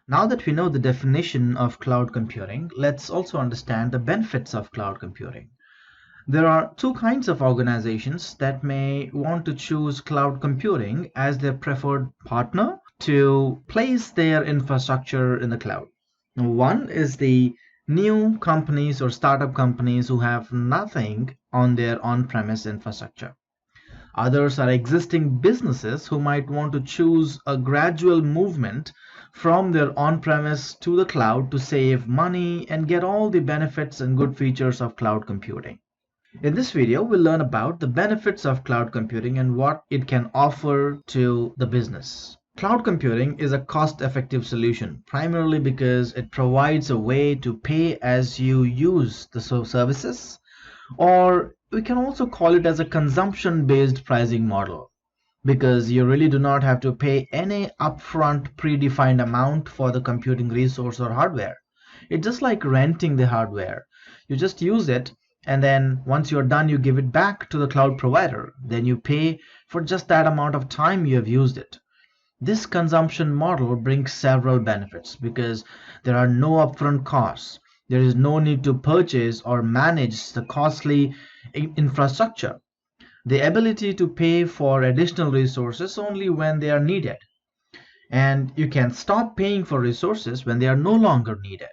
Now that we know the definition of cloud computing, let's also understand the benefits of cloud computing. There are two kinds of organizations that may want to choose cloud computing as their preferred partner to place their infrastructure in the cloud. One is the new companies or startup companies who have nothing on their on-premise infrastructure. Others are existing businesses who might want to choose a gradual movement from their on-premise to the cloud to save money and get all the benefits and good features of cloud computing. In this video, we'll learn about the benefits of cloud computing and what it can offer to the business. Cloud computing is a cost-effective solution, primarily because it provides a way to pay as you use the services, or we can also call it as a consumption-based pricing model, because you really do not have to pay any upfront predefined amount for the computing resource or hardware. It's just like renting the hardware. You just use it, and then once you're done, you give it back to the cloud provider. Then you pay for just that amount of time you have used it. This consumption model brings several benefits because there are no upfront costs. There is no need to purchase or manage the costly infrastructure. The ability to pay for additional resources only when they are needed. And you can stop paying for resources when they are no longer needed.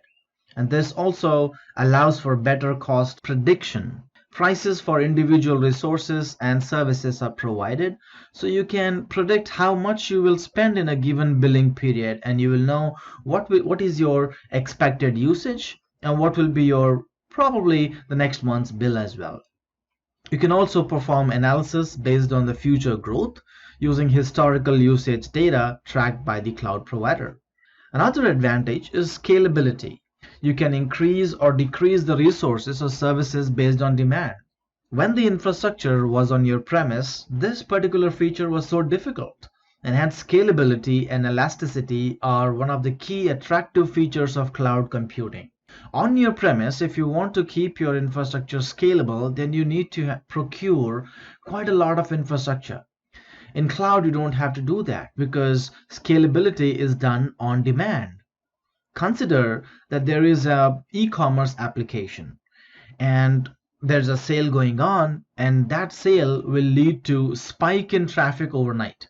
And this also allows for better cost prediction. Prices for individual resources and services are provided, so you can predict how much you will spend in a given billing period, and you will know what is your expected usage and what will be your probably the next month's bill as well. You can also perform analysis based on the future growth using historical usage data tracked by the cloud provider. Another advantage is scalability. You can increase or decrease the resources or services based on demand. When the infrastructure was on your premise, this particular feature was so difficult, and hence scalability and elasticity are one of the key attractive features of cloud computing. On your premise, if you want to keep your infrastructure scalable, then you need to procure quite a lot of infrastructure. In cloud, you don't have to do that because scalability is done on demand. Consider that there is an e-commerce application and there's a sale going on, and that sale will lead to spike in traffic overnight.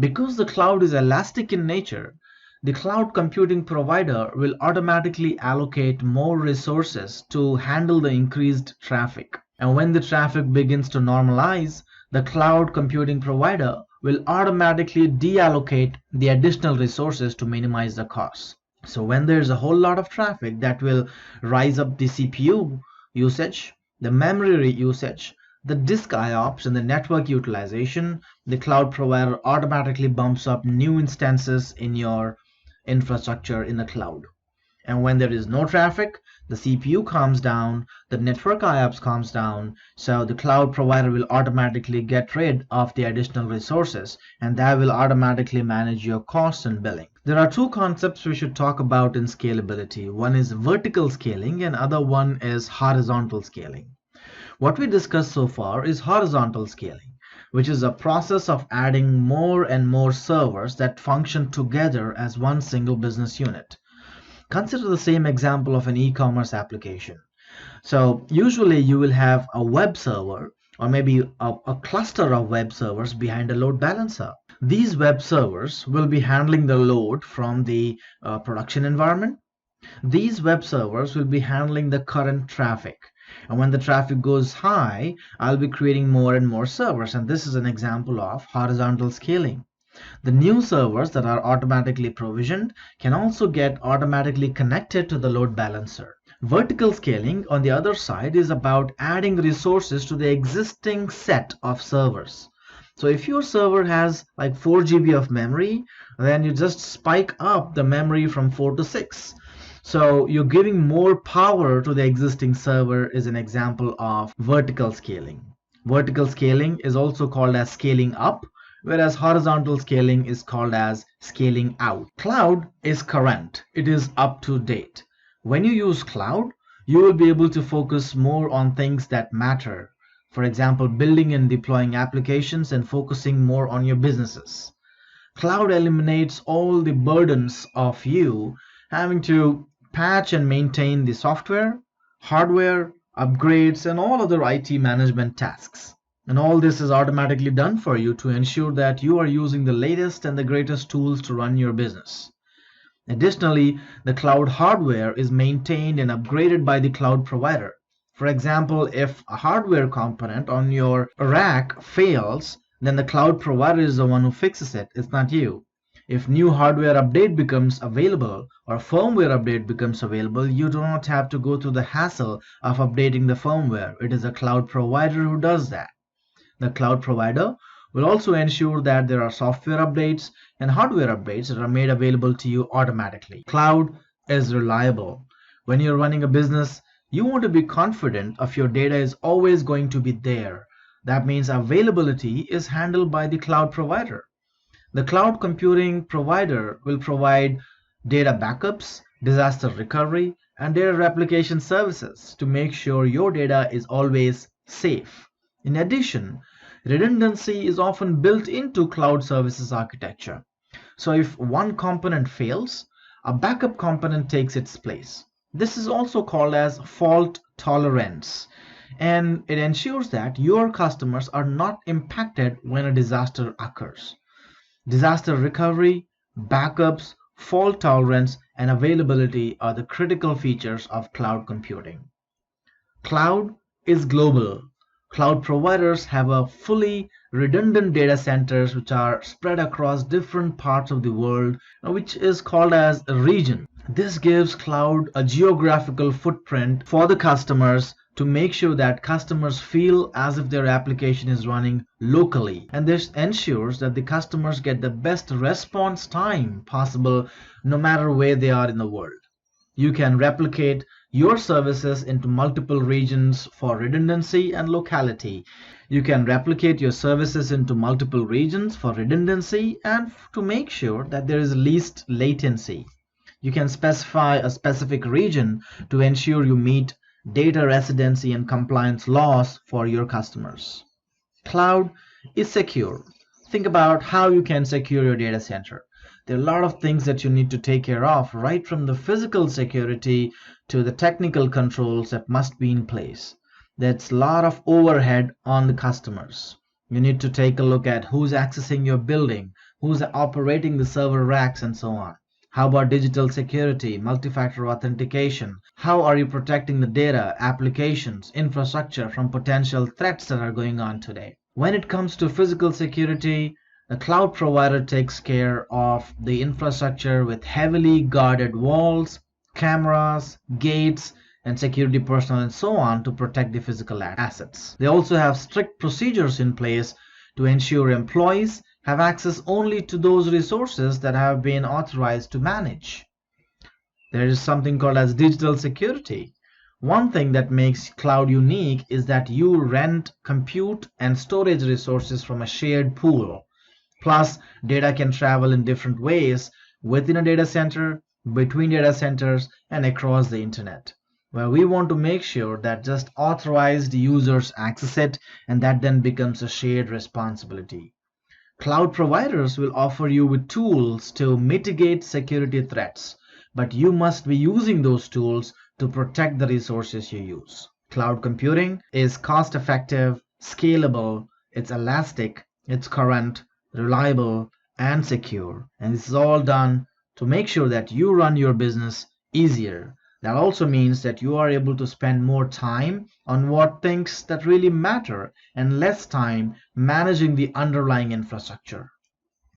Because the cloud is elastic in nature, the cloud computing provider will automatically allocate more resources to handle the increased traffic. And when the traffic begins to normalize, the cloud computing provider will automatically deallocate the additional resources to minimize the costs. So when there's a whole lot of traffic, that will rise up the CPU usage, the memory usage, the disk IOPS, and the network utilization. The cloud provider automatically bumps up new instances in your infrastructure in the cloud. And when there is no traffic, the CPU calms down, the network IOPS calms down, so the cloud provider will automatically get rid of the additional resources, and that will automatically manage your costs and billing. There are two concepts we should talk about in scalability. One is vertical scaling and other one is horizontal scaling. What we discussed so far is horizontal scaling, which is a process of adding more and more servers that function together as one single business unit. Consider the same example of an e-commerce application. So usually you will have a web server or maybe a cluster of web servers behind a load balancer. These web servers will be handling the load from the production environment. These web servers will be handling the current traffic. And when the traffic goes high, I'll be creating more and more servers. And this is an example of horizontal scaling. The new servers that are automatically provisioned can also get automatically connected to the load balancer. Vertical scaling, on the other side, is about adding resources to the existing set of servers. So if your server has like 4 GB of memory, then you just spike up the memory from 4 to 6. So you're giving more power to the existing server is an example of vertical scaling. Vertical scaling is also called as scaling up, whereas horizontal scaling is called as scaling out. Cloud is current. It is up to date. When you use cloud, you will be able to focus more on things that matter. For example, building and deploying applications and focusing more on your businesses. Cloud eliminates all the burdens of you having to patch and maintain the software, hardware, upgrades, and all other IT management tasks. And all this is automatically done for you to ensure that you are using the latest and the greatest tools to run your business. Additionally, the cloud hardware is maintained and upgraded by the cloud provider. For example, if a hardware component on your rack fails, then the cloud provider is the one who fixes it. It's not you. If new hardware update becomes available or firmware update becomes available, you do not have to go through the hassle of updating the firmware. It is a cloud provider who does that. The cloud provider will also ensure that there are software updates and hardware updates that are made available to you automatically. Cloud is reliable. When you're running a business, you want to be confident of your data is always going to be there. That means availability is handled by the cloud provider. The cloud computing provider will provide data backups, disaster recovery, and data replication services to make sure your data is always safe. In addition, redundancy is often built into cloud services architecture. So if one component fails, a backup component takes its place. This is also called as fault tolerance, and it ensures that your customers are not impacted when a disaster occurs. Disaster recovery, backups, fault tolerance, and availability are the critical features of cloud computing. Cloud is global. Cloud providers have a fully redundant data centers which are spread across different parts of the world, which is called as a region. This gives cloud a geographical footprint for the customers to make sure that customers feel as if their application is running locally. And this ensures that the customers get the best response time possible no matter where they are in the world. You can replicate your services into multiple regions for redundancy and locality. You can replicate your services into multiple regions for redundancy and to make sure that there is least latency. You can specify a specific region to ensure you meet data residency and compliance laws for your customers. Cloud is secure. Think about how you can secure your data center. There are a lot of things that you need to take care of, right from the physical security to the technical controls that must be in place. That's a lot of overhead on the customers. You need to take a look at who's accessing your building, who's operating the server racks, and so on. How about digital security, multi-factor authentication? How are you protecting the data, applications, infrastructure from potential threats that are going on today? When it comes to physical security, the cloud provider takes care of the infrastructure with heavily guarded walls, cameras, gates, and security personnel and so on to protect the physical assets. They also have strict procedures in place to ensure employees have access only to those resources that have been authorized to manage. There is something called as digital security. One thing that makes cloud unique is that you rent compute and storage resources from a shared pool. Plus, data can travel in different ways within a data center, between data centers, and across the internet. Where we want to make sure that just authorized users access it, and that then becomes a shared responsibility. Cloud providers will offer you with tools to mitigate security threats, but you must be using those tools to protect the resources you use. Cloud computing is cost-effective, scalable, it's elastic, it's current, reliable, and secure. And this is all done to make sure that you run your business easier. That also means that you are able to spend more time on what things that really matter and less time managing the underlying infrastructure.